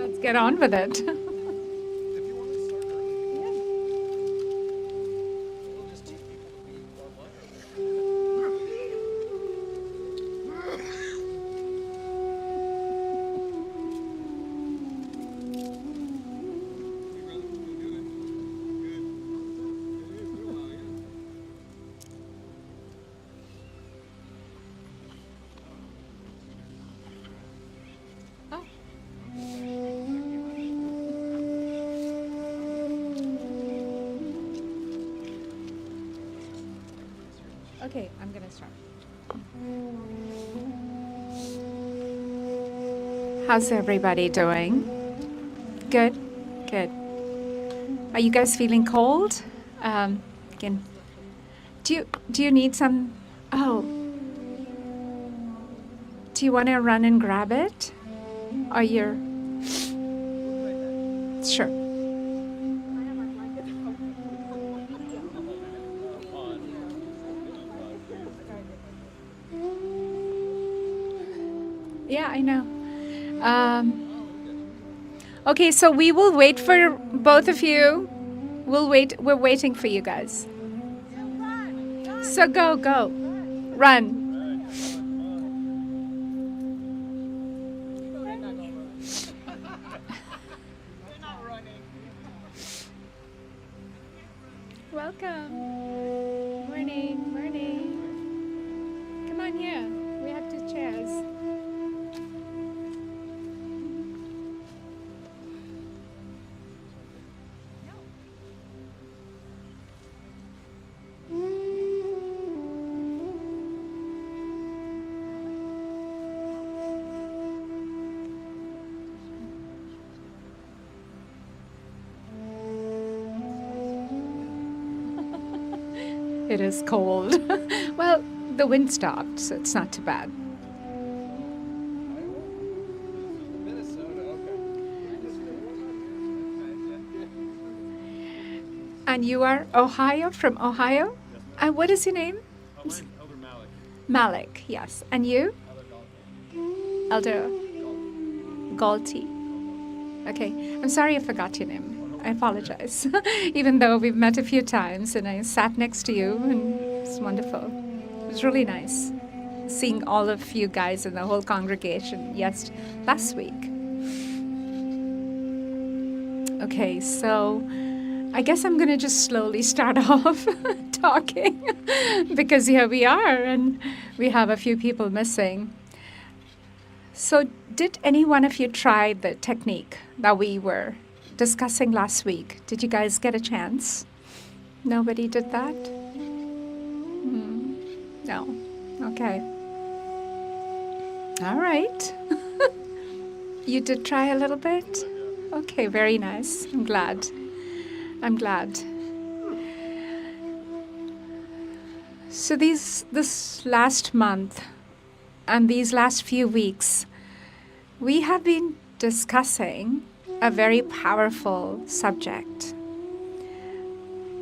let's get on with it. If you want to start early, we'll just teach people to be online. Oh. Okay, I'm gonna start. How's everybody doing? Good, good. Are you guys feeling cold? Again, do you need some? Oh, do you want to run and grab it? Are you sure? Yeah, I know. Okay, so we will wait for both of you. We'll wait. We're waiting for you guys. So go, run. Welcome. Morning, morning. Come on here. We have 2 chairs. It is cold. Well, the wind stopped, so it's not too bad. Minnesota, okay. And you are from Ohio? Yes, And what is your name? my name's Elder Malik. Malik, yes. And you? Elder Elder Galti. Galti. Okay. I'm sorry I forgot your name. I apologize. Even though we've met a few times and I sat next to you and it's wonderful. It was really nice seeing all of you guys and the whole congregation last week. Okay, so I guess I'm going to just slowly start off talking because here we are and we have a few people missing. So did any one of you try the technique that we were discussing last week? Did you guys get a chance? Nobody did that? No. Okay. All right. You did try a little bit? Okay, very nice. I'm glad. So this last month and these last few weeks, we have been discussing a very powerful subject.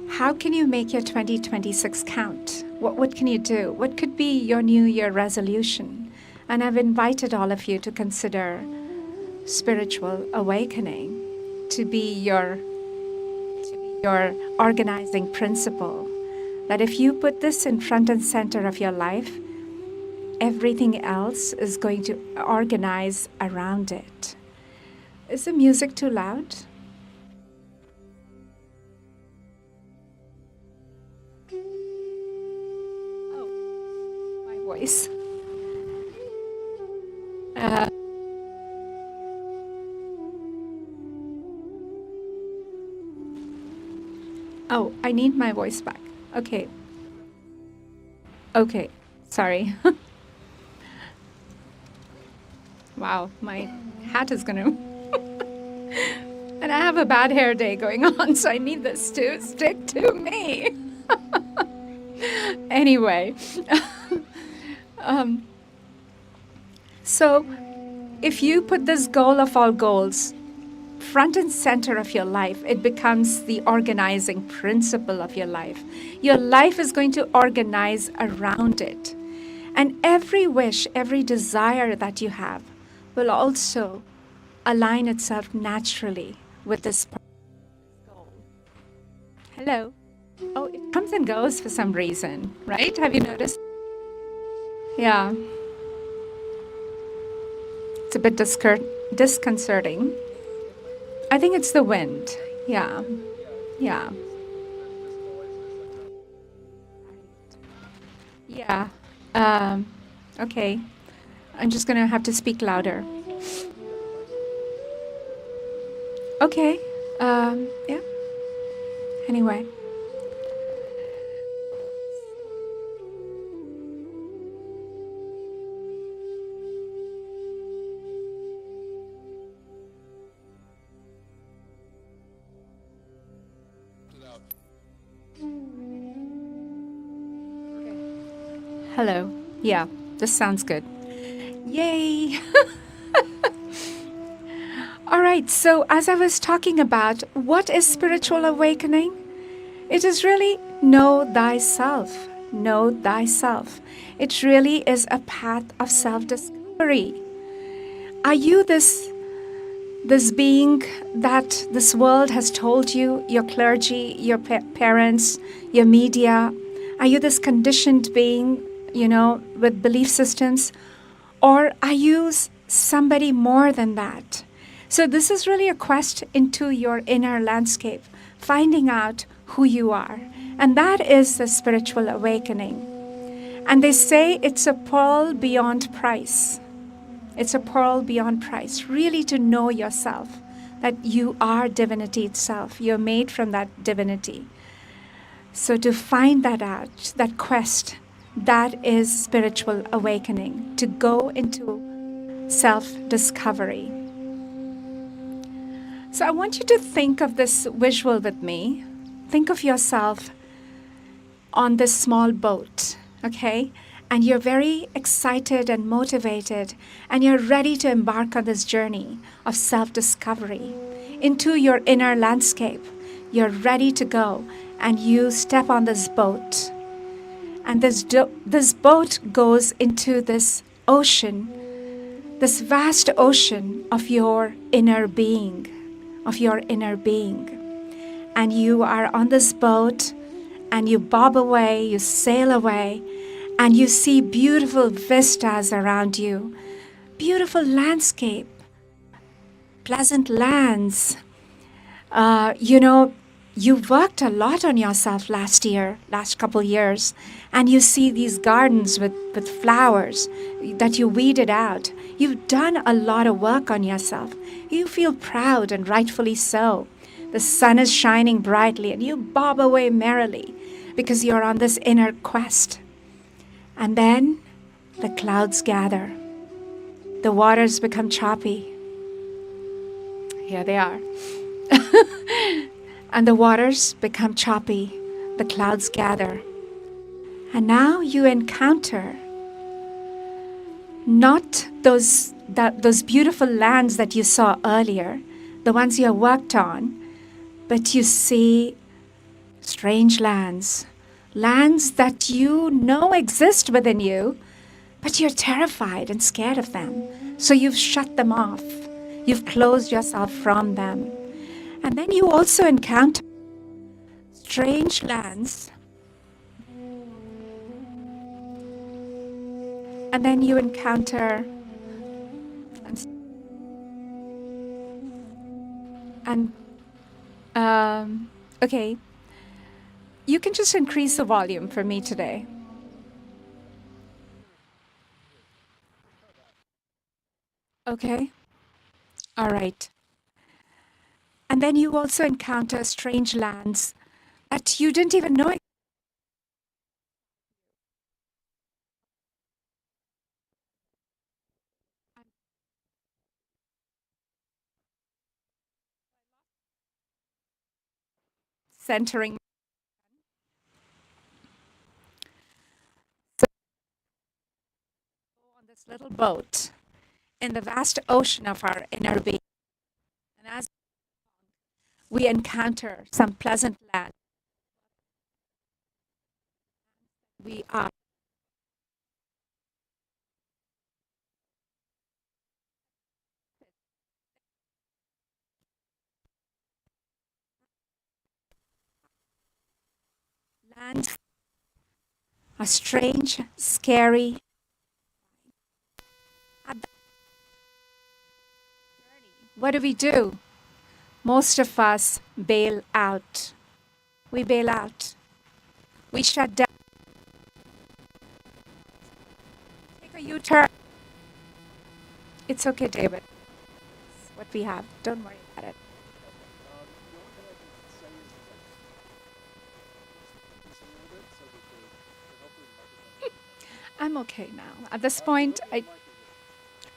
How can you make your 2026 count? What can you do? What could be your New Year resolution? And I've invited all of you to consider spiritual awakening to be your organizing principle. That if you put this in front and center of your life, everything else is going to organize around it. Is the music too loud? Oh, my voice. Oh, I need my voice back. Okay. Okay, sorry. Wow, my hat is gonna... And I have a bad hair day going on, so I need this to stick to me. Anyway. So if you put this goal of all goals front and center of your life, it becomes the organizing principle of your life. Your life is going to organize around it. And every wish, every desire that you have will also align itself naturally with this goal. Hello. Oh, it comes and goes for some reason, right? Have you noticed? Yeah, it's a bit disconcerting. I think it's the wind. Yeah, yeah, yeah. Um, okay, I'm just gonna have to speak louder. Okay. Yeah. Anyway. Hello. Yeah, this sounds good. Yay! All right, so as I was talking about, what is spiritual awakening? It is really know thyself. Know thyself. It really is a path of self discovery. Are you this being that this world has told you, your clergy, your parents, your media? Are you this conditioned being, with belief systems? Or are you somebody more than that? So, this is really a quest into your inner landscape, finding out who you are. And that is the spiritual awakening. And they say it's a pearl beyond price. It's a pearl beyond price, really to know yourself, that you are divinity itself. You're made from that divinity. So to find that out, that quest, that is spiritual awakening, to go into self-discovery. So I want you to think of this visual with me. Think of yourself on this small boat, okay? And you're very excited and motivated, and you're ready to embark on this journey of self discovery into your inner landscape. You're ready to go, and you step on this boat. And this boat goes into this ocean, this vast ocean of your inner being, of your inner being. And you are on this boat, and you bob away, you sail away, and you see beautiful vistas around you, beautiful landscape, pleasant lands. You worked a lot on yourself last couple years, and you see these gardens with flowers that you weeded out. You've done a lot of work on yourself. You feel proud, and rightfully so. The sun is shining brightly, and you bob away merrily because you're on this inner quest. And then the clouds gather. The waters become choppy. Here they are. And the waters become choppy. The clouds gather. And now you encounter not those beautiful lands that you saw earlier, the ones you worked on, but you see strange lands, lands that you know exist within you, but you're terrified and scared of them. So you've shut them off. You've closed yourself from them. And then you also encounter strange lands. And then you encounter and okay, you can just increase the volume for me today. Okay, all right. And then you also encounter strange lands that you didn't even know. Centering on this little boat in the vast ocean of our inner being. And as we encounter some pleasant land, we are And a strange, scary. At that journey, what do we do? Most of us bail out. We bail out. We shut down. Take a U-turn. It's okay, David. It's what we have. Don't worry about it. Okay. The only thing I can say is like just a little bit so that hopefully the microphone will pick up. I'm okay now. At this But point, nobody I. online can hear.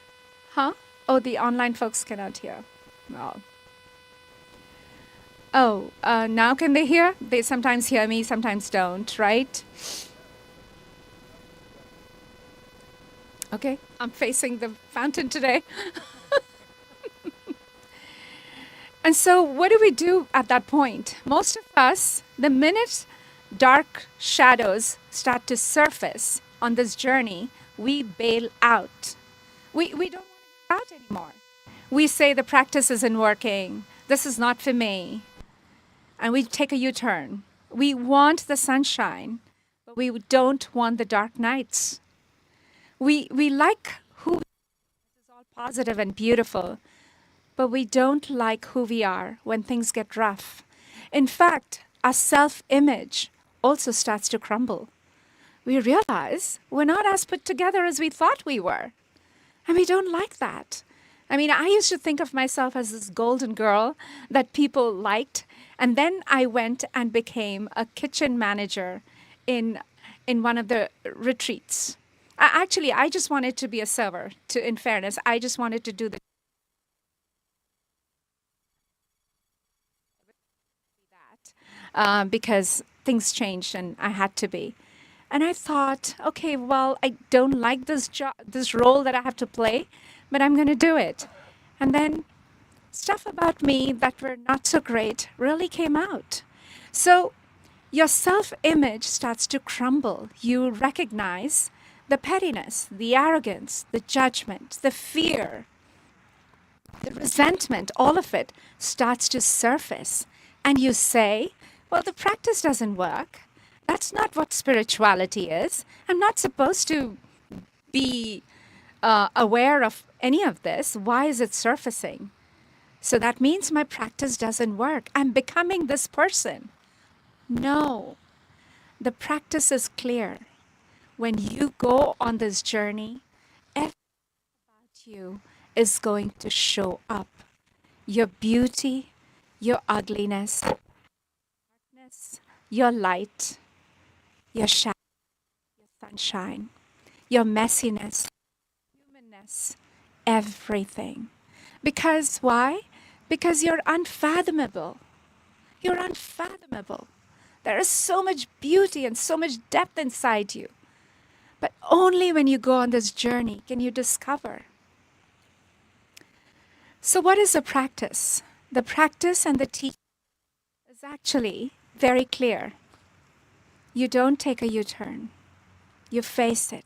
Huh? Oh, the online folks cannot hear. No. Oh, now can they hear? They sometimes hear me, sometimes don't, right? Okay, I'm facing the fountain today. And so, what do we do at that point? Most of us, the minute dark shadows start to surface on this journey, we bail out. We don't want to get out anymore. We say the practice isn't working. This is not for me. And we take a U turn. We want the sunshine, but we don't want the dark nights. We like who is all positive and beautiful, but we don't like who we are when things get rough. In fact, our self image also starts to crumble. We realize we're not as put together as we thought we were. And we don't like that. I mean, I used to think of myself as this golden girl that people liked. And then I went and became a kitchen manager in, in one of the retreats. Actually, I just wanted to be a server, in fairness. I just wanted to do that because things changed and I had to be. And I thought, okay, well, I don't like this job, this role that I have to play, but I'm going to do it. And then stuff about me that were not so great really came out. So your self image starts to crumble. You recognize the pettiness, the arrogance, the judgment, the fear, the resentment, all of it starts to surface. And you say, well, the practice doesn't work. That's not what spirituality is. I'm not supposed to be aware of any of this. Why is it surfacing? So that means my practice doesn't work. I'm becoming this person. No, the practice is clear. When you go on this journey, everything about you is going to show up. Your beauty, your ugliness, darkness, your light, your shadow, your sunshine, your messiness, humanness, everything. Because why? Because you're unfathomable. You're unfathomable. There is so much beauty and so much depth inside you. But only when you go on this journey can you discover. So, what is the practice? The practice and the teaching is actually very clear. You don't take a U turn, you face it.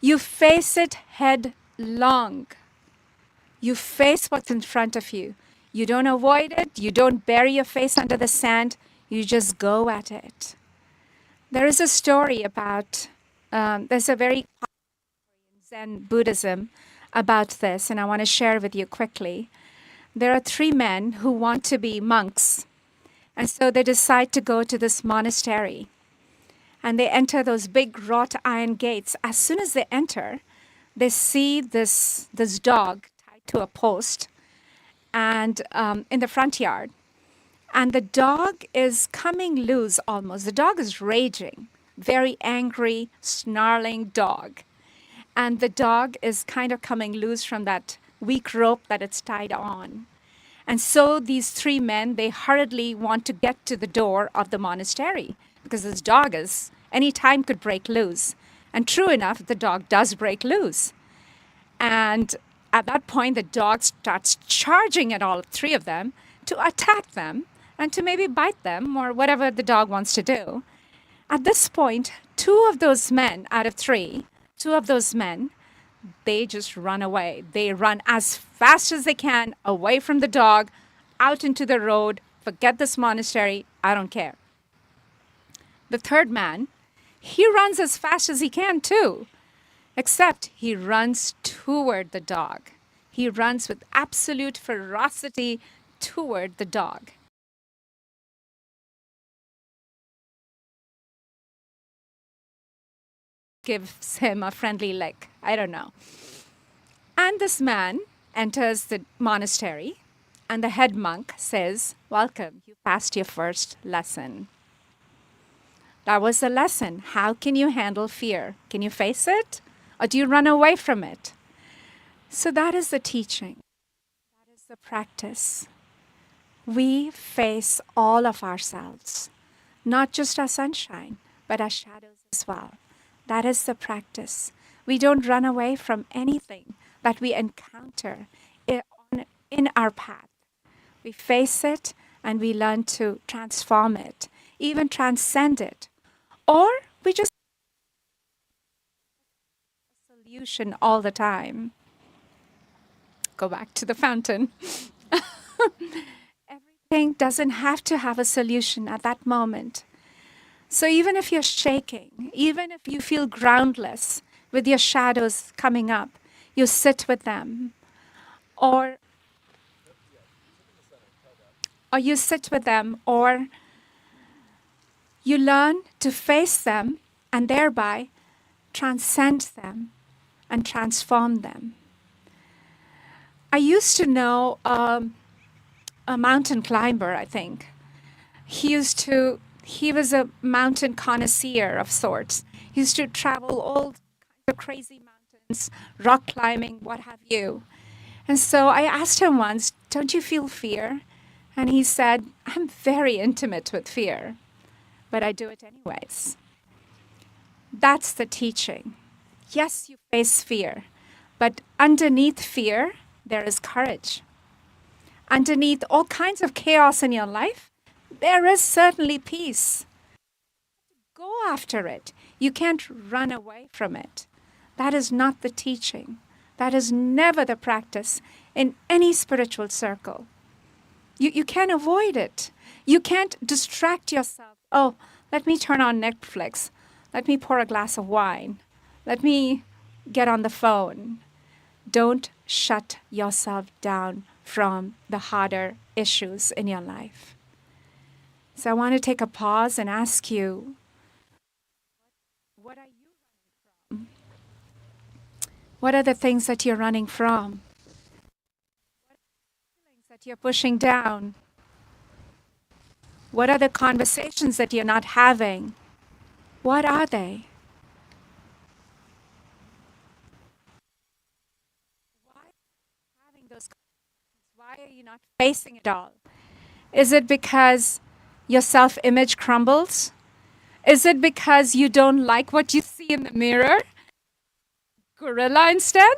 You face it headlong. You face what's in front of you. You don't avoid it, you don't bury your face under the sand, you just go at it. There is a story about, there's a very Zen Buddhism about this, and I want to share with you quickly. There are three men who want to be monks, and so they decide to go to this monastery. And they enter those big wrought iron gates. As soon as they enter, they see this dog tied to a post and in the front yard. And the dog is coming loose almost. The dog is raging, very angry, snarling dog. And the dog is kind of coming loose from that weak rope that it's tied on. And so these three men, they hurriedly want to get to the door of the monastery because this dog is, any time could break loose. And true enough, the dog does break loose. And at that point, the dog starts charging at all three of them to attack them and to maybe bite them or whatever the dog wants to do. At this point, two of those men out of three, two of those men, they just run away. They run as fast as they can away from the dog, out into the road, forget this monastery, I don't care. The third man, he runs as fast as he can too, except he runs toward the dog. He runs with absolute ferocity toward the dog. Gives him a friendly lick. I don't know. And this man enters the monastery, and the head monk says, "Welcome, you passed your first lesson." That was the lesson. How can you handle fear? Can you face it? Or do you run away from it? So that is the teaching. That is the practice. We face all of ourselves, not just our sunshine, but our shadows as well. That is the practice. We don't run away from anything that we encounter in our path. We face it and we learn to transform it, even transcend it. Or we just solution all the time. Go back to the fountain. Everything doesn't have to have a solution at that moment. So even if you're shaking, even if you feel groundless with your shadows coming up, you sit with them. Or you sit with them, or you learn to face them and thereby transcend them and transform them. I used to know a mountain climber, I think. He was a mountain connoisseur of sorts. He used to travel all kinds of crazy mountains, rock climbing, what have you. And so I asked him once, "Don't you feel fear?" And he said, "I'm very intimate with fear, but I do it anyways." That's the teaching. Yes, you face fear, but underneath fear, there is courage. Underneath all kinds of chaos in your life, there is certainly peace. Go after it. You can't run away from it. That is not the teaching. That is never the practice in any spiritual circle. You can't avoid it. You can't distract yourself. Oh, let me turn on Netflix. Let me pour a glass of wine. Let me get on the phone. Don't shut yourself down from the harder issues in your life. So I want to take a pause and ask you, what are you running from? What are the things that you're running from? What are the feelings that you're pushing down? What are the conversations that you're not having? What are they? Why are you having those conversations? Why are you not facing it all? Is it because your self-image crumbles? Is it because you don't like what you see in the mirror? Gorilla instead?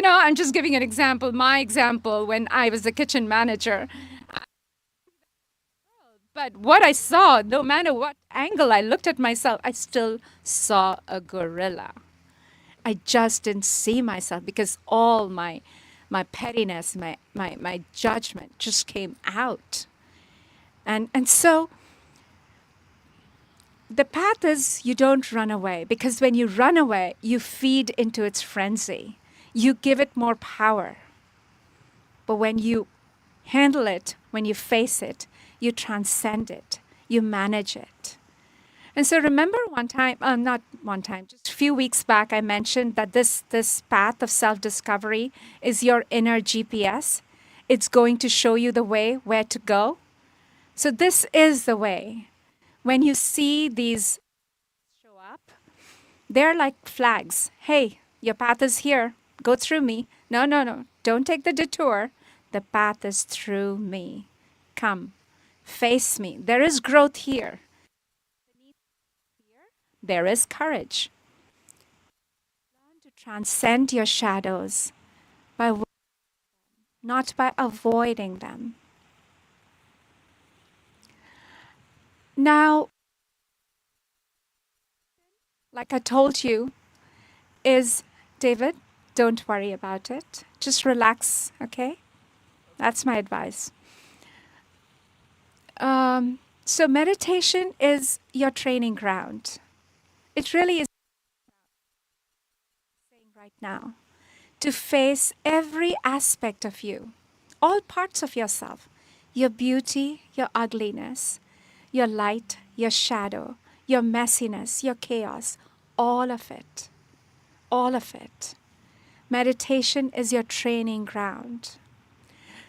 I'm just giving an example. My example when I was the kitchen manager. But what I saw, no matter what angle I looked at myself, I still saw a gorilla. I just didn't see myself because all my pettiness, my judgment just came out. And so the path is you don't run away, because when you run away, you feed into its frenzy. You give it more power. But when you handle it, when you face it, you transcend it, you manage it. And so remember not one time, just a few weeks back, I mentioned that this path of self-discovery is your inner GPS. It's going to show you the way where to go. So this is the way. When you see these show up, they're like flags. Hey, your path is here. Go through me. No. Don't take the detour. The path is through me. Come, face me. There is growth here. There is courage. Learn to transcend your shadows not by avoiding them. Now, like I told you, is David, don't worry about it. Just relax, okay? That's my advice. So meditation is your training ground. It really is right now to face every aspect of you, all parts of yourself, your beauty, your ugliness, your light, your shadow, your messiness, your chaos, all of it. All of it. Meditation is your training ground.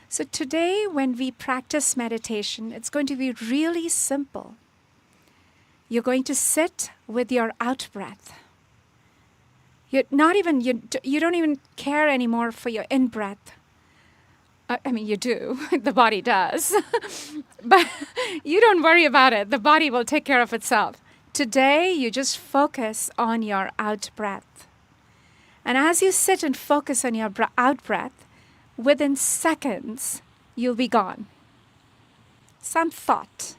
So today, when we practice meditation, it's going to be really simple. You're going to sit with your out breath. You don't even care anymore for your in breath. I mean, you do. The body does. But you don't worry about it. The body will take care of itself. Today, you just focus on your out breath. And as you sit and focus on your out breath, within seconds, you'll be gone. Some thought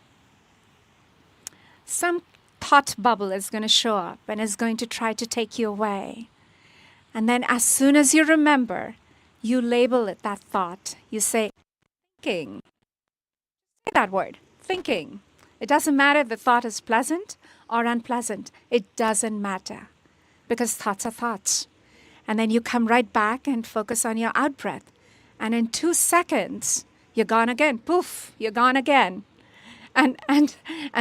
bubble is going to show up and is going to try to take you away. And then as soon as you remember, you label it, that thought. You say, thinking. Say that word, thinking. It doesn't matter if the thought is pleasant or unpleasant. It doesn't matter because thoughts are thoughts. And then you come right back and focus on your out breath. And in 2 seconds, you're gone again. Poof, you're gone again. And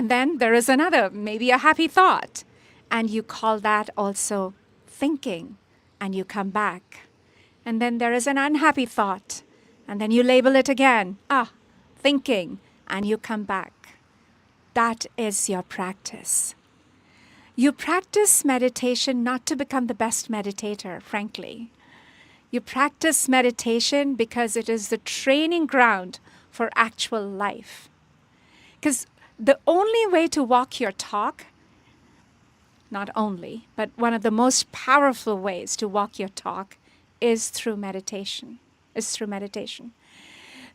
then there is another, maybe a happy thought. And you call that also thinking. And you come back. And then there is an unhappy thought. And then you label it again. Thinking. And you come back. That is your practice. You practice meditation not to become the best meditator, frankly. You practice meditation because it is the training ground for actual life. Because the only way to walk your talk, not only, but one of the most powerful ways to walk your talk is through meditation.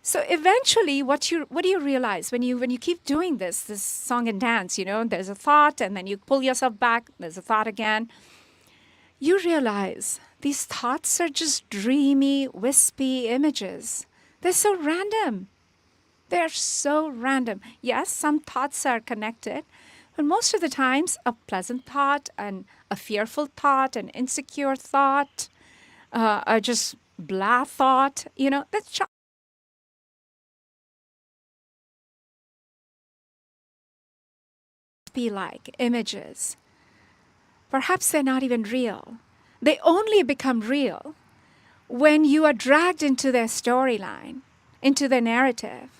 So eventually, what do you realize when you keep doing this song and dance? There's a thought, and then you pull yourself back. There's a thought again. You realize these thoughts are just dreamy, wispy images. They're so random. They're so random. Yes, some thoughts are connected, but most of the times, a pleasant thought and a fearful thought, an insecure thought, a just blah thought. That's be like images. Perhaps they're not even real. They only become real when you are dragged into their storyline, into their narrative.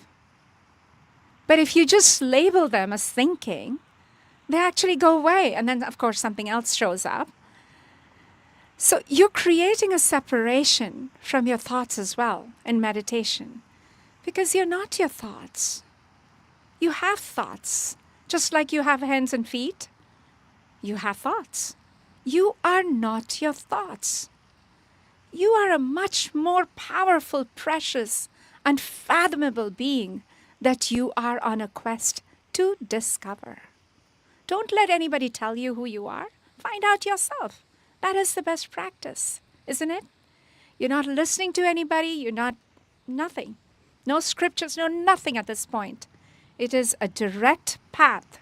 But if you just label them as thinking, they actually go away. And then, of course, something else shows up. So you're creating a separation from your thoughts as well in meditation, because you're not your thoughts. You have thoughts. Just like you have hands and feet, you have thoughts. You are not your thoughts. You are a much more powerful, precious, unfathomable being that you are on a quest to discover. Don't let anybody tell you who you are. Find out yourself. That is the best practice, isn't it? You're not listening to anybody. You're not nothing. No scriptures, no nothing at this point. It is a direct path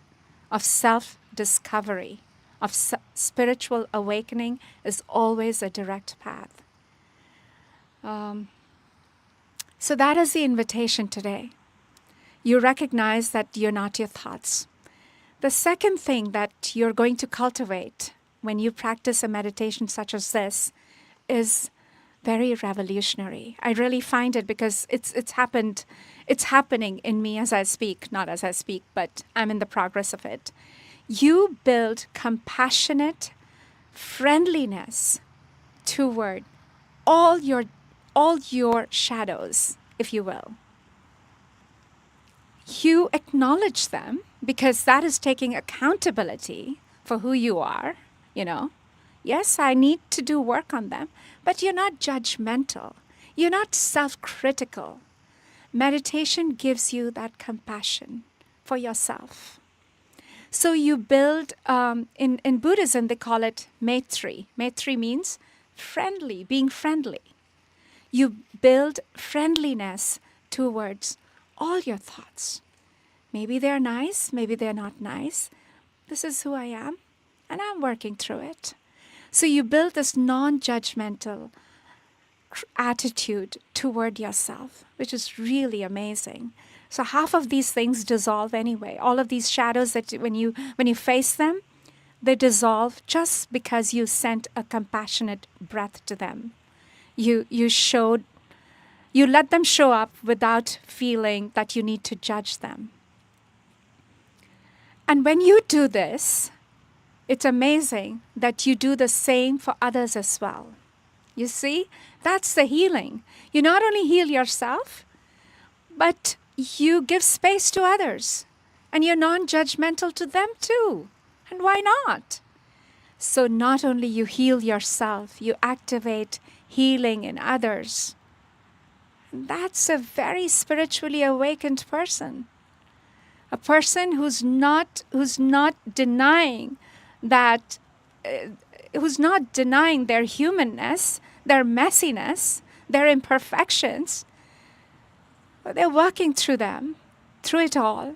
of self-discovery, of spiritual awakening is always a direct path. So that is the invitation today. You recognize that you're not your thoughts. The second thing that you're going to cultivate when you practice a meditation such as this is very revolutionary. I really find it because it's happening in me as I speak, not as I speak, but I'm in the progress of it. You build compassionate friendliness toward all your shadows, if you will. You acknowledge them because that is taking accountability for who you are, Yes, I need to do work on them, but you're not judgmental. You're not self-critical. Meditation gives you that compassion for yourself. So you build, in Buddhism, they call it Maitri. Maitri means friendly, being friendly. You build friendliness towards all your thoughts. Maybe they're nice, maybe they're not nice. This is who I am, and I'm working through it. So you build this non-judgmental attitude toward yourself, which is really amazing. So half of these things dissolve anyway. All of these shadows that when you face them, they dissolve just because you sent a compassionate breath to them. You let them show up without feeling that you need to judge them. And when you do this, it's amazing that you do the same for others as well. You see, that's the healing. You not only heal yourself, but you give space to others. And you're non-judgmental to them too. And why not? So not only you heal yourself, you activate healing in others. And that's a very spiritually awakened person. A person who's not denying that, who's not denying their humanness, their messiness, their imperfections. But they're working through them, through it all.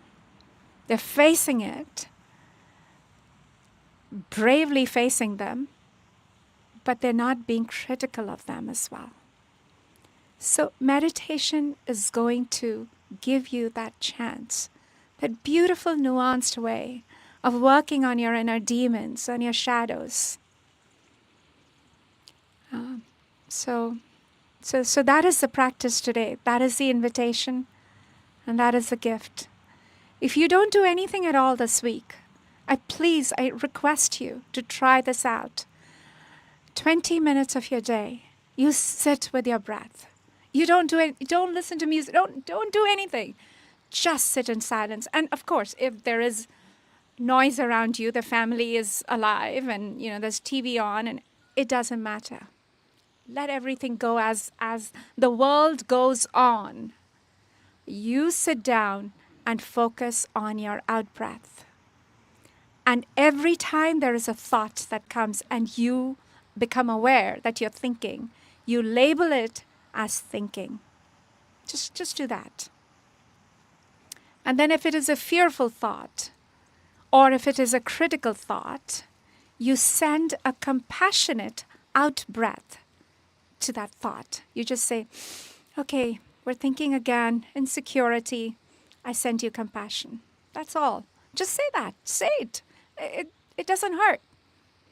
They're facing it, bravely facing them, but they're not being critical of them as well. So meditation is going to give you that chance, that beautiful nuanced way of working on your inner demons, on your shadows. So that is the practice today. That is the invitation, and that is the gift. If you don't do anything at all this week, I request you to try this out. 20 minutes of your day, you sit with your breath. You don't do it. Don't listen to music. Don't do anything. Just sit in silence. And of course, if there is noise around you, the family is alive, and there's TV on, and it doesn't matter. Let everything go as the world goes on. You sit down and focus on your out-breath. And every time there is a thought that comes and you become aware that you're thinking, you label it as thinking. Just do that. And then if it is a fearful thought, or if it is a critical thought, you send a compassionate out-breath to that thought. You just say, okay, we're thinking again, insecurity. I send you compassion. That's all. Just say that. Say it. It doesn't hurt.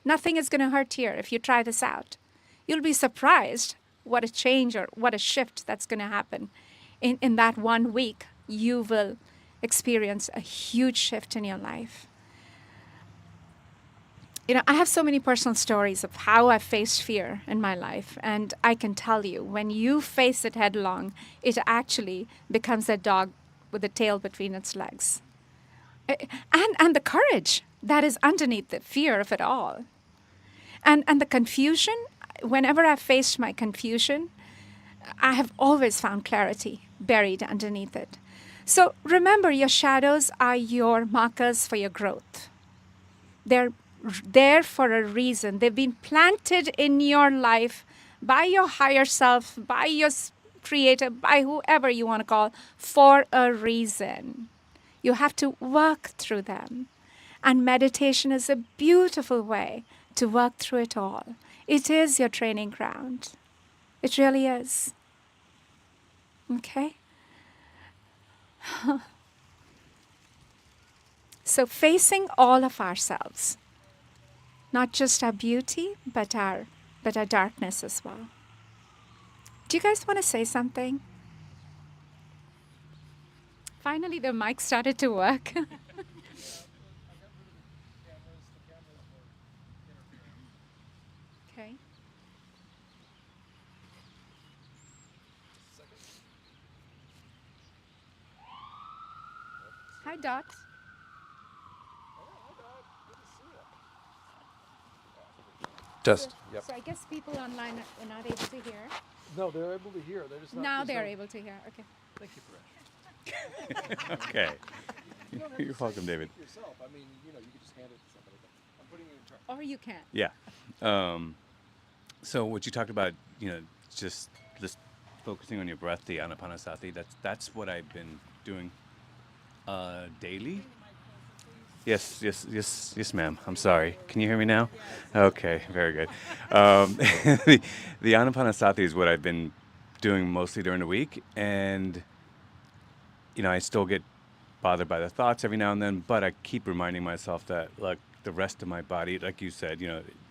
Nothing is going to hurt here if you try this out. You'll be surprised what a change or what a shift that's going to happen. In that 1 week, you will experience a huge shift in your life. I have so many personal stories of how I faced fear in my life. And I can tell you, when you face it headlong, it actually becomes a dog with a tail between its legs. And the courage that is underneath the fear of it all. And the confusion, whenever I've faced my confusion, I have always found clarity buried underneath it. So remember, your shadows are your markers for your growth. They're there for a reason. They've been planted in your life by your higher self, by your creator, by whoever you want to call, for a reason. You have to work through them. And meditation is a beautiful way to work through it all. It is your training ground. It really is. Okay? So facing all of ourselves, not just our beauty, but our darkness as well. Do you guys want to say something? Finally, the mic started to work. Okay. Hi, Dot. Test. Yep. So I guess people online are not able to hear. No, they're able to hear. They're just not. Now they're able to hear. Okay. Thank you for that. Okay. You're welcome, David. Yourself. I mean, you could just hand it to somebody. I'm putting it in charge. Or you can't. Yeah. So what you talked about, just focusing on your breath, the anapanasati. That's what I've been doing Daily? Yes, yes, yes, yes, ma'am. I'm sorry. Can you hear me now? Okay, very good. The, the Anapanasati is what I've been doing mostly during the week, and I still get bothered by the thoughts every now and then, but I keep reminding myself that, look, the rest of my body, like you said,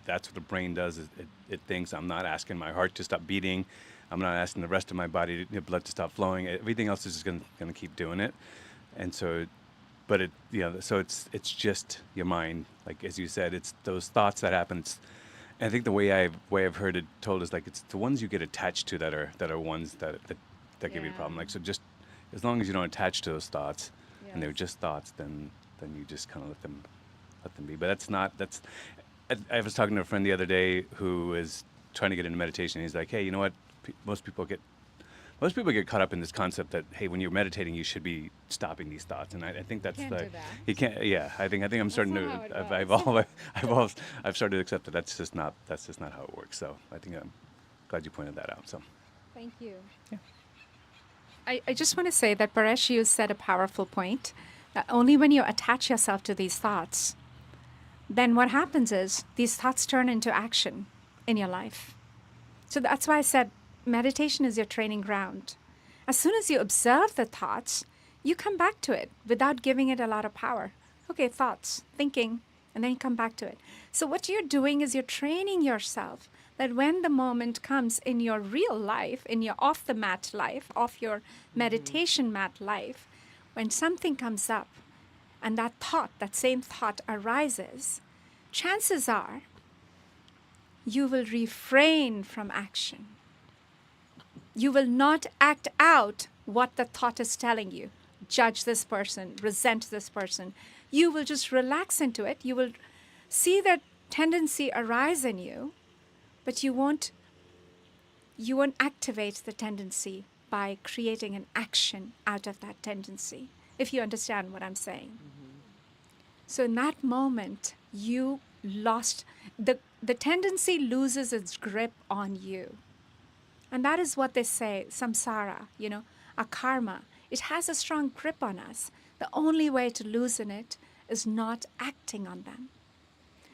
that's what the brain does. Is it thinks I'm not asking my heart to stop beating. I'm not asking the rest of my body, blood to stop flowing. Everything else is just going to keep doing it. And so, but so it's just your mind. Like, as you said, it's those thoughts that happen. And I think the way I've heard it told is like, it's the ones you get attached to that are ones that give you the Yeah. problem. Like, so just as long as you don't attach to those thoughts, and they're Yes. just thoughts, then you just kind of let them be. But that's. I was talking to a friend the other day who is trying to get into meditation. He's like, hey, you know what? Most people get caught up in this concept that, hey, when you're meditating, you should be stopping these thoughts, and I think that's Can't the do that. you can't. Yeah, I think I'm starting not to. how it I've works. I've started to accept that that's just not how it works. So I think I'm glad you pointed that out. So Thank you. I just want to say that Paresh, you said a powerful point. That only when you attach yourself to these thoughts, then what happens is these thoughts turn into action in your life. So that's why I said meditation is your training ground. As soon as you observe the thoughts, you come back to it without giving it a lot of power. Okay, thoughts, thinking, and then you come back to it. So what you're doing is you're training yourself that when the moment comes in your real life, in your off the mat life, off your meditation mat life, when something comes up and that same thought arises, chances are you will refrain from action. You will not act out what the thought is telling you. Judge this person, resent this person. You will just relax into it. You will see that tendency arise in you, but you won't activate the tendency by creating an action out of that tendency, if you understand what I'm saying. So in that moment, you lost, the tendency loses its grip on you. And that is what they say, samsara, our karma. It has a strong grip on us. The only way to loosen it is not acting on them.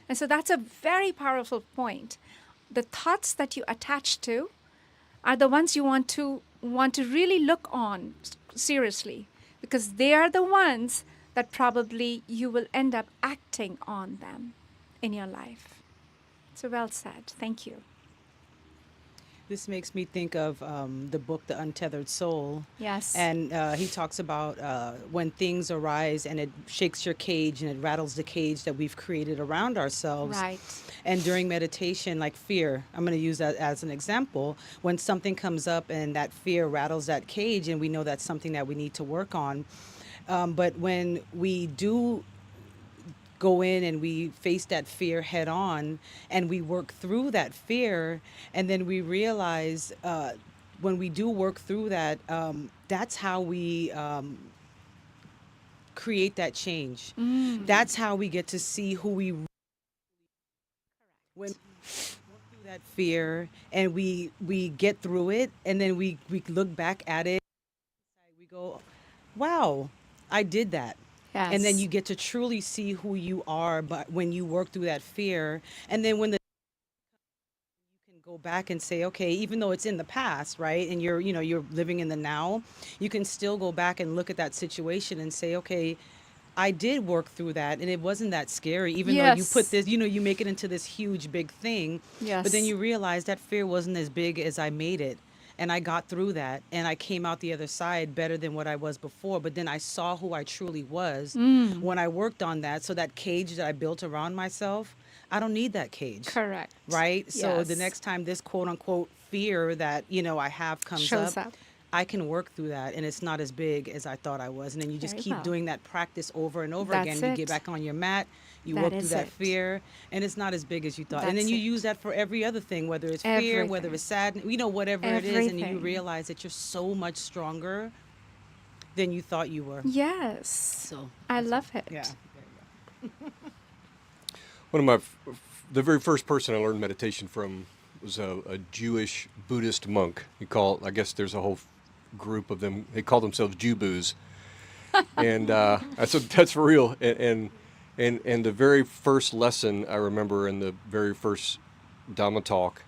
And so that's a very powerful point. The thoughts that you attach to are the ones you want to really look on seriously, because they are the ones that probably you will end up acting on them in your life. So well said. Thank you. This makes me think of the book, The Untethered Soul. Yes. And he talks about when things arise and it shakes your cage and it rattles the cage that we've created around ourselves. Right. And during meditation, like fear, I'm going to use that as an example. When something comes up and that fear rattles that cage and we know that's something that we need to work on. But when we do go in and we face that fear head on and we work through that fear, and then we realize when we do work through that, that's how we create that change. That's how we get to see who we when we work through that fear and we get through it, and then we look back at it, we go, wow, I did that. And then Yes. you get to truly see who you are, but when you work through that fear, and then when you can go back and say, okay, even though it's in the past, right, and you're living in the now, you can still go back and look at that situation and say, okay, I did work through that, and it wasn't that scary, even though you put Yes. this, you make it into this huge big thing, but then Yes. you realize that fear wasn't as big as I made it. And I got through that, and I came out the other side better than what I was before. But then I saw who I truly was when I worked on that. So that cage that I built around myself, I don't need that cage, Correct. right? So the Yes. next time this quote unquote fear that I have comes Shows up, up. I can work through that, and it's not as big as I thought I was. And then you just Very keep well. doing that practice over and over That's again. You get it. back on your mat, you That work through is that it. fear, and it's not as big as you thought. And then That's you it. use that for every other thing, whether it's fear, whether Everything. it's sadness, whatever it is, and you Everything. realize that you're so much stronger than you thought you were. Yes. So I that's love it. yeah. One of the very first person I learned meditation from was a Jewish Buddhist monk. I guess there's a whole group of them. They call themselves Jubus. And that's for real. And the very first lesson I remember in the very first Dhamma talk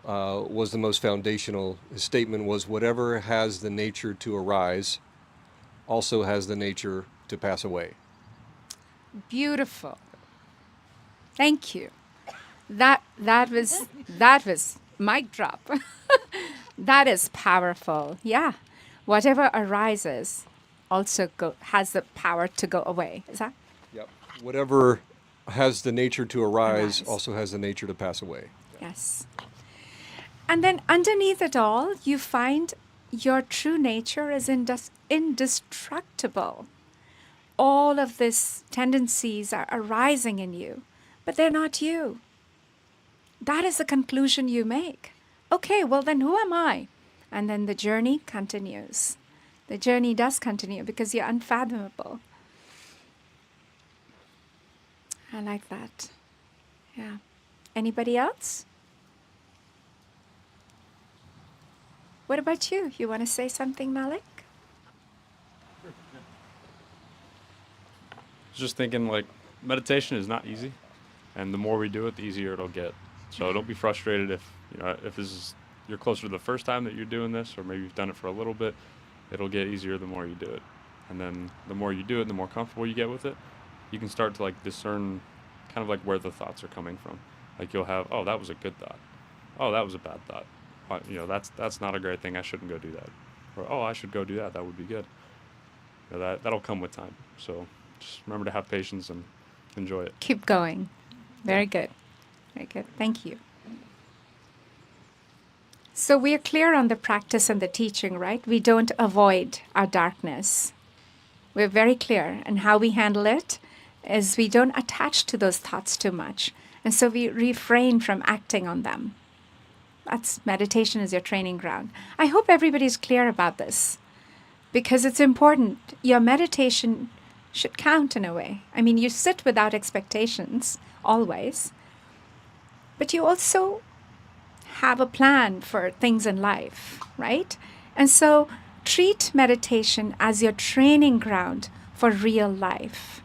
was the most foundational. His statement was, whatever has the nature to arise also has the nature to pass away. Beautiful. Thank you. That was mic drop. That is powerful. Yeah. Whatever arises also has the power to go away. Is that? Yep. Whatever has the nature to arise Arise. also has the nature to pass away. Yes. And then underneath it all, you find your true nature is indestructible. All of these tendencies are arising in you, but they're not you. That is the conclusion you make. Okay, well then who am I? And then the journey continues. The journey does continue because you're unfathomable. I like that. Yeah. Anybody else? What about you? You want to say something, Malik? Just thinking, like, meditation is not easy, and the more we do it, the easier it'll get. So don't be frustrated if you're closer to the first time that you're doing this, or maybe you've done it for a little bit. It'll get easier the more you do it, and then the more you do it, the more comfortable you get with it. You can start to like discern, kind of like where the thoughts are coming from. Like you'll have, oh, that was a good thought. Oh, that was a bad thought. That's not a great thing. I shouldn't go do that. Or oh, I should go do that. That would be good. That'll come with time. So just remember to have patience and enjoy it. Keep going. Very good. Very good. Thank you. So we are clear on the practice and the teaching, right? We don't avoid our darkness. We're very clear. And how we handle it is we don't attach to those thoughts too much. And so we refrain from acting on them. That's meditation is your training ground. I hope everybody's clear about this because it's important. Your meditation should count in a way. I mean, you sit without expectations always, but you also have a plan for things in life, right? And so treat meditation as your training ground for real life.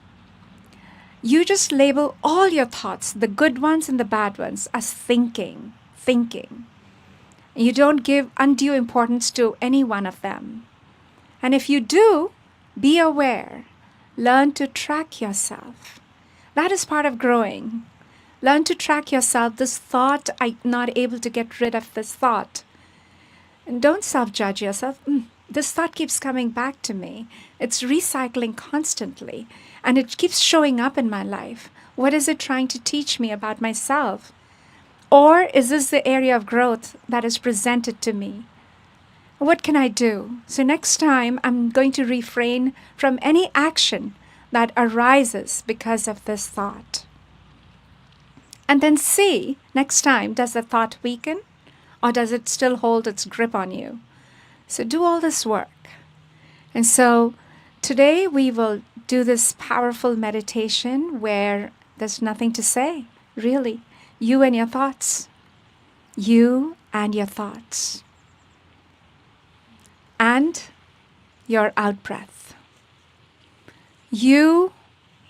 You just label all your thoughts, the good ones and the bad ones, as thinking. You don't give undue importance to any one of them. And if you do, be aware. Learn to track yourself. That is part of growing. Learn to track yourself. This thought, I'm not able to get rid of this thought. And don't self-judge yourself. This thought keeps coming back to me. It's recycling constantly. And it keeps showing up in my life. What is it trying to teach me about myself? Or is this the area of growth that is presented to me? What can I do? So next time, I'm going to refrain from any action that arises because of this thought. And then see, next time, does the thought weaken? Or does it still hold its grip on you? So do all this work. And so today we will do this powerful meditation where there's nothing to say, really. You and your thoughts. You and your thoughts. And your out-breath. You,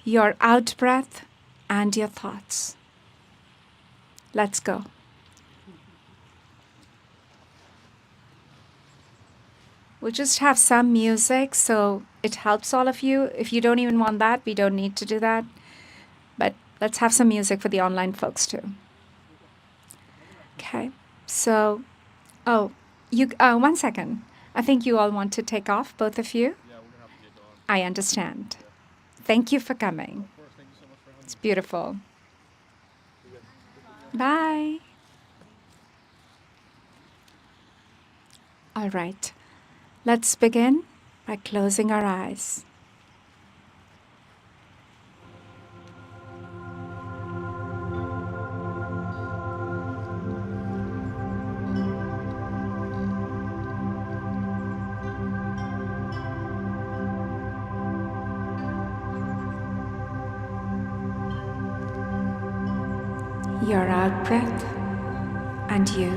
your out-breath, and your thoughts. Let's go. We'll just have some music so it helps all of you. If you don't even want that, we don't need to do that. But let's have some music for the online folks too. Okay, so, one second. I think you all want to take off, both of you. Yeah, we're gonna have to get going. I understand. Thank you for coming. Of course, thank you so much for having It's beautiful. Bye. All right. Let's begin by closing our eyes. Your out breath and you.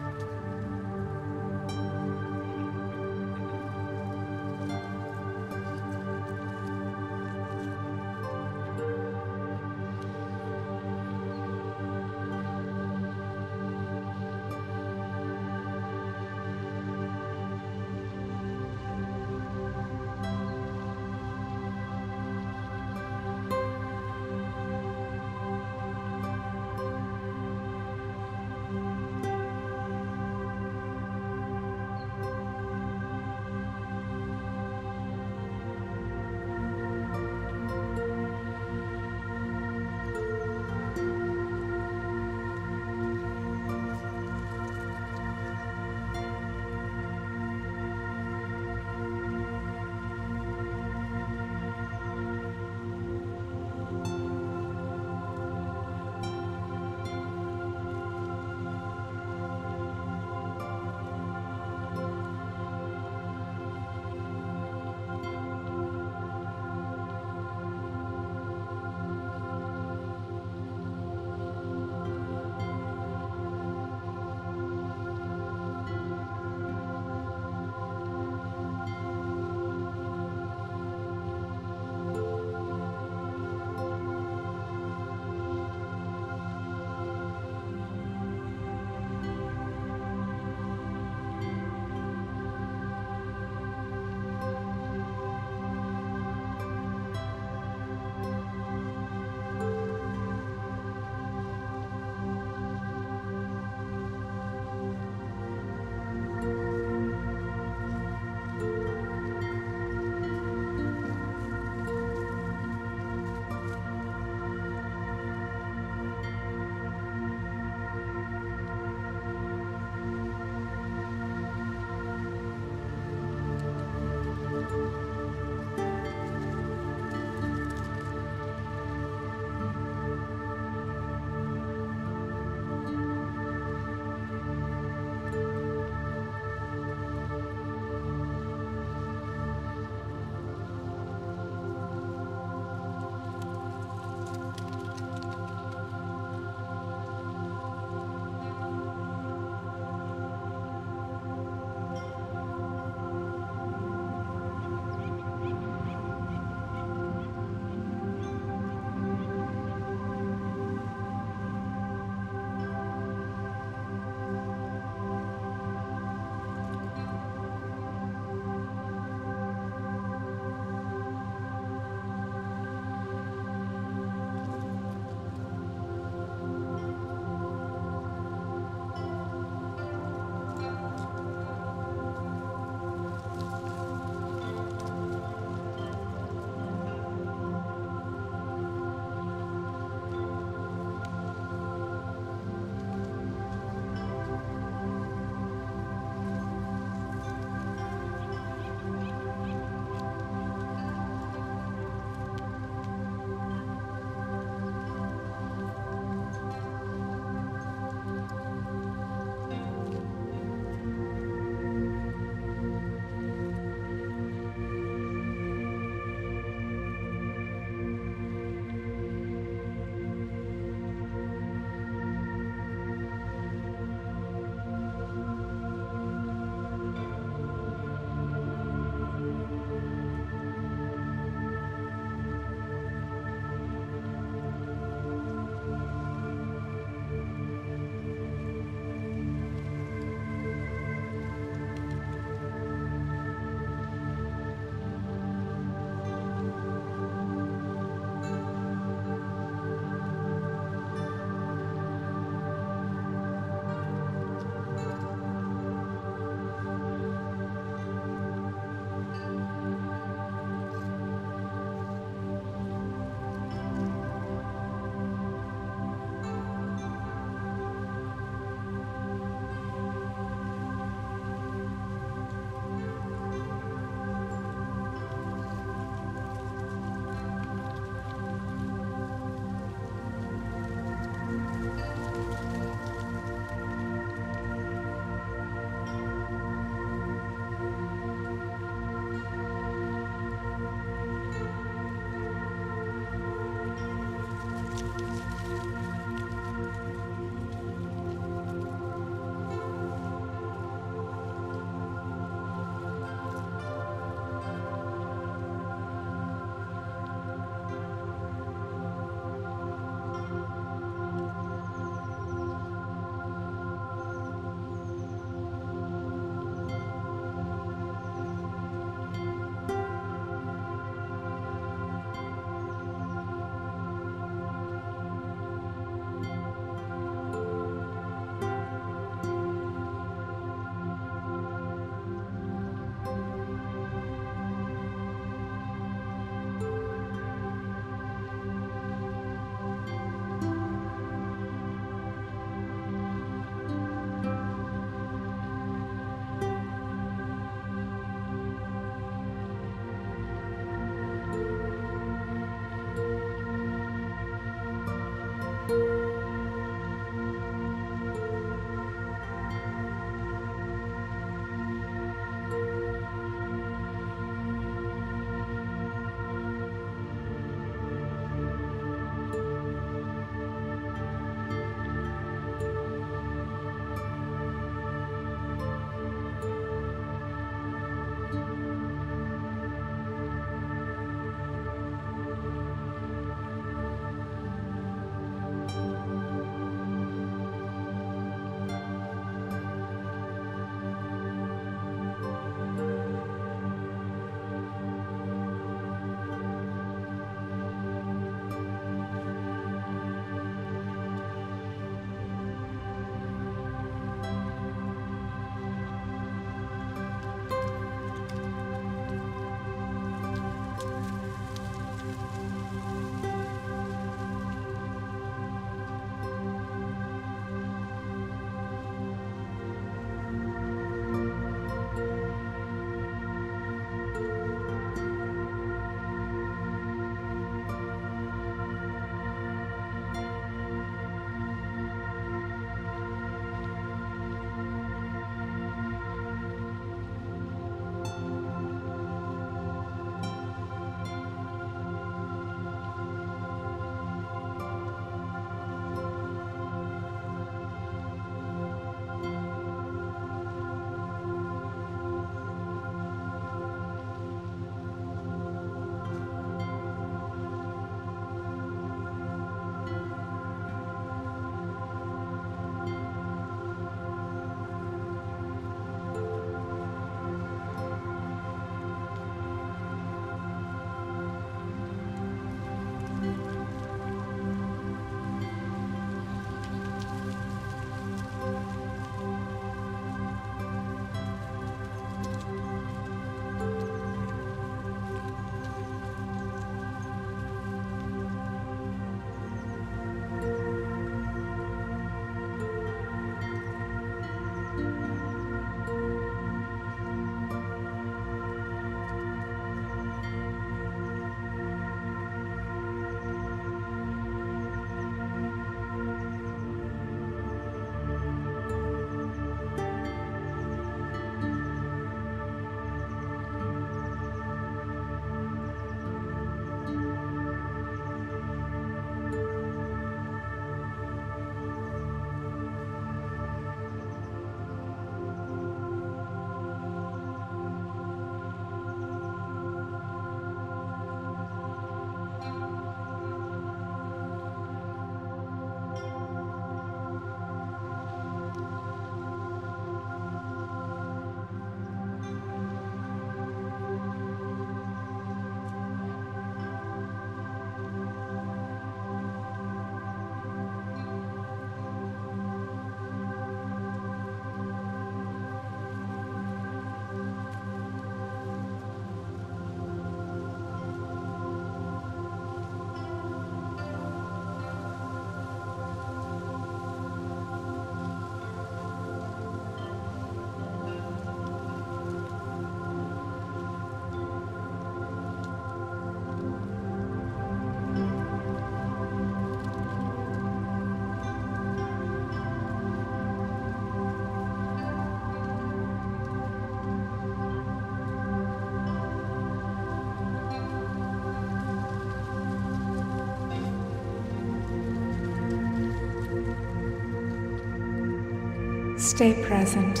Stay present.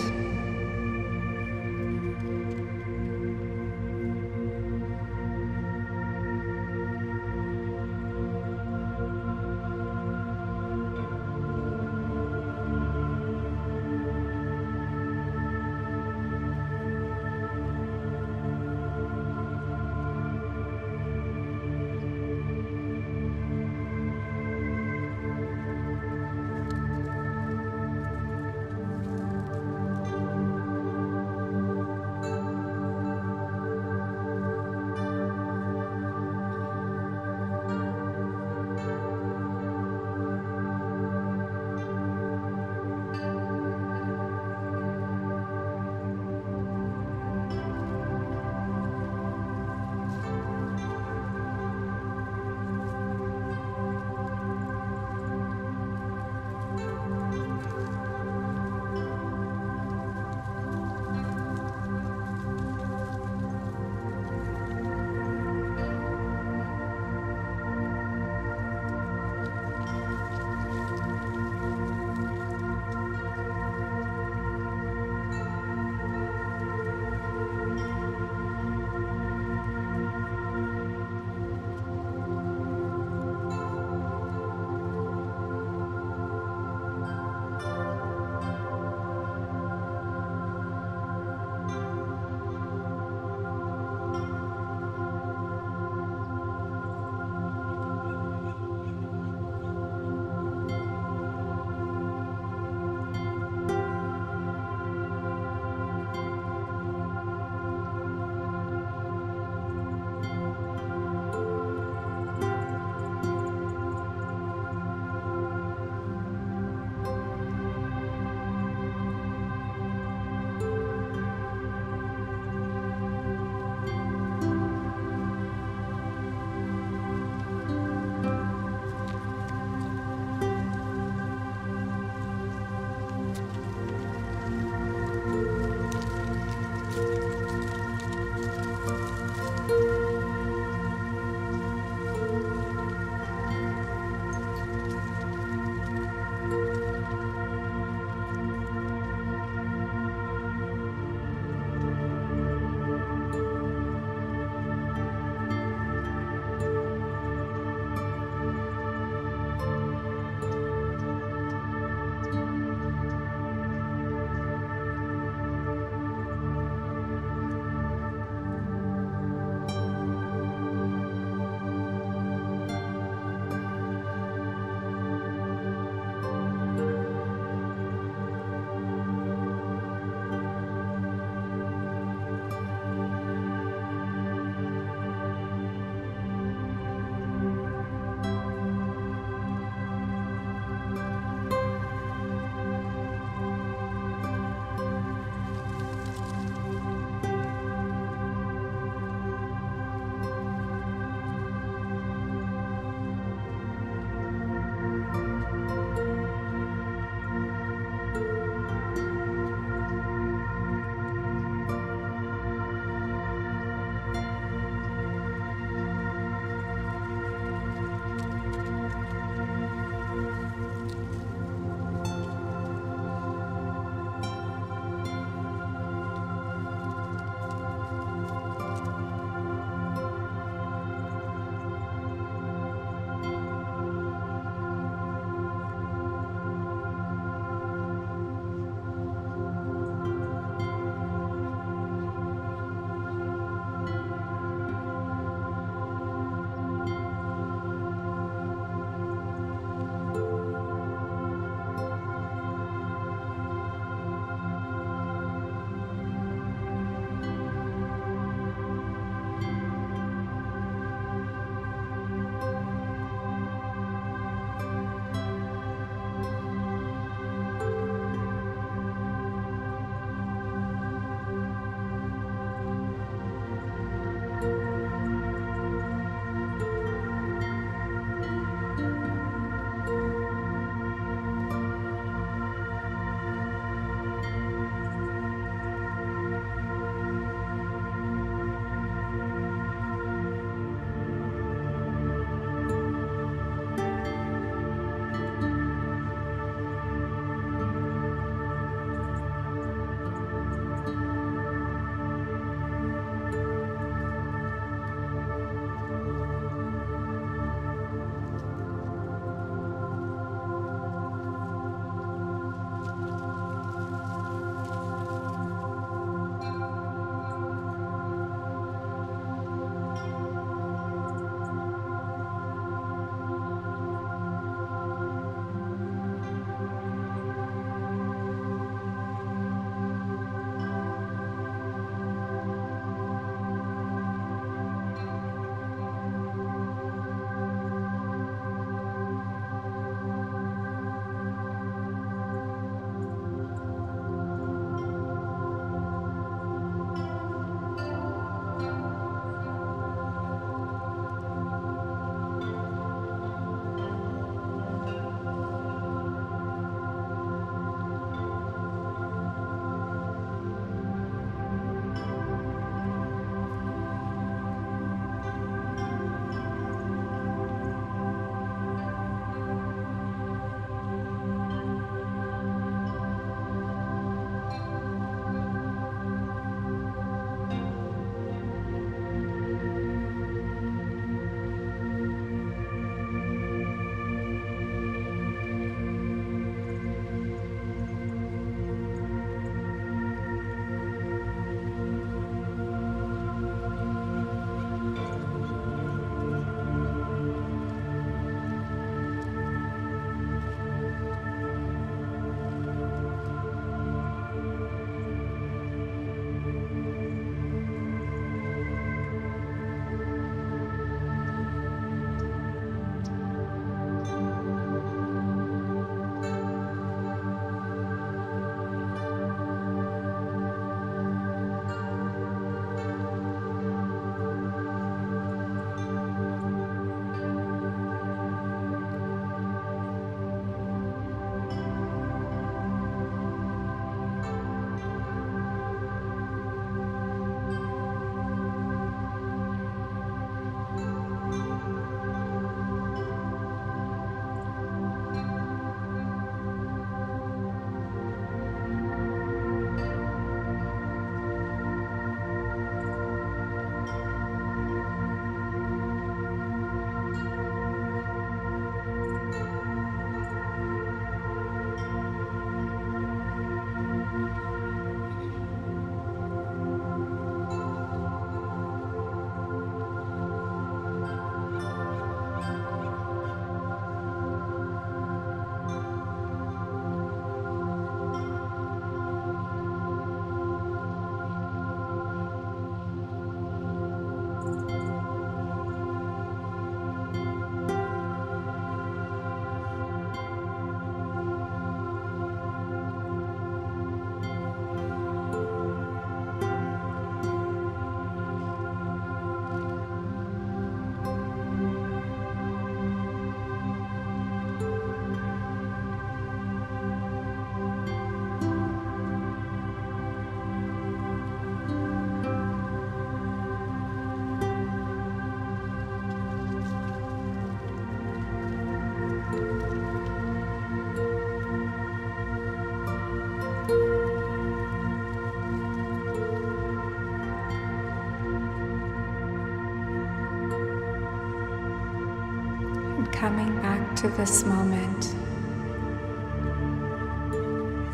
coming back to this moment,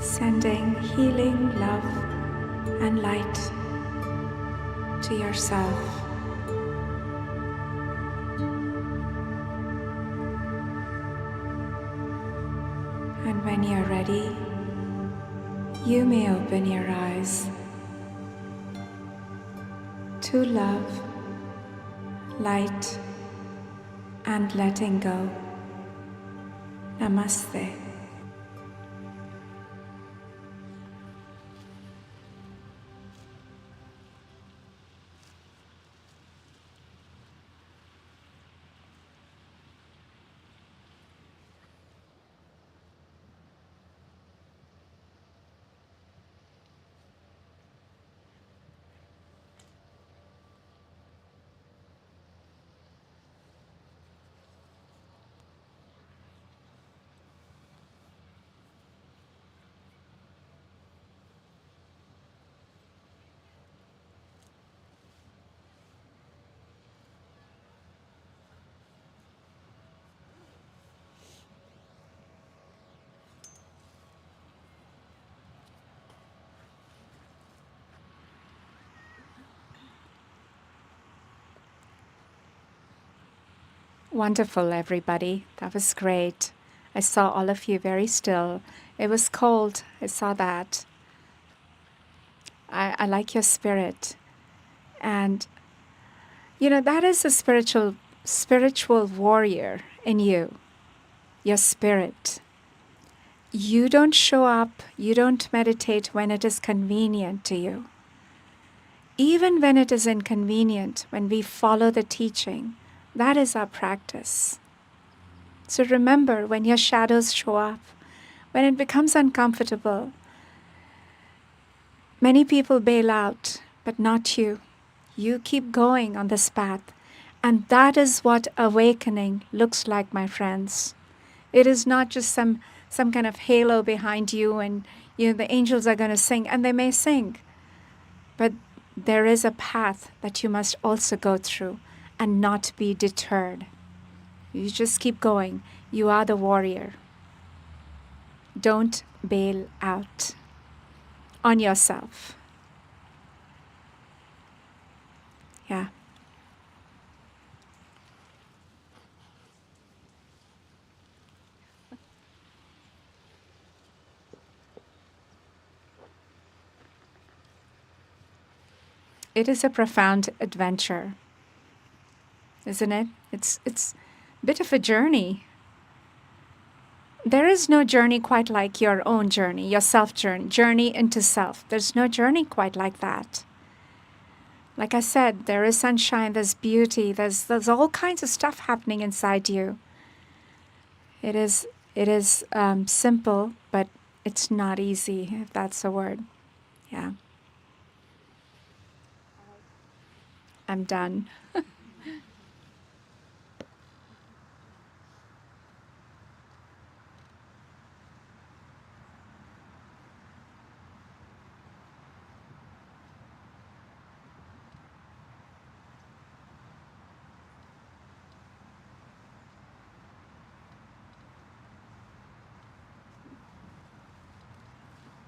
sending healing love and light to yourself. And when you're ready, you may open your eyes to love, light, and letting go. Namaste. Wonderful, everybody. That was great. I saw all of you very still. It was cold. I saw that. I like your spirit. And, that is a spiritual warrior in you, your spirit. You don't show up, you don't meditate when it is convenient to you. Even when it is inconvenient, when we follow the teaching, that is our practice. So remember, when your shadows show up, when it becomes uncomfortable, many people bail out, but not you. You keep going on this path. And that is what awakening looks like, my friends. It is not just some kind of halo behind you and the angels are going to sing, and they may sing. But there is a path that you must also go through and not be deterred. You just keep going. You are the warrior. Don't bail out on yourself. Yeah. It is a profound adventure, isn't it? It's a bit of a journey. There is no journey quite like your own journey, your self journey into self. There's no journey quite like that. Like I said, there is sunshine, there's beauty, there's all kinds of stuff happening inside you. It is simple, but it's not easy, if that's a word. Yeah. I'm done.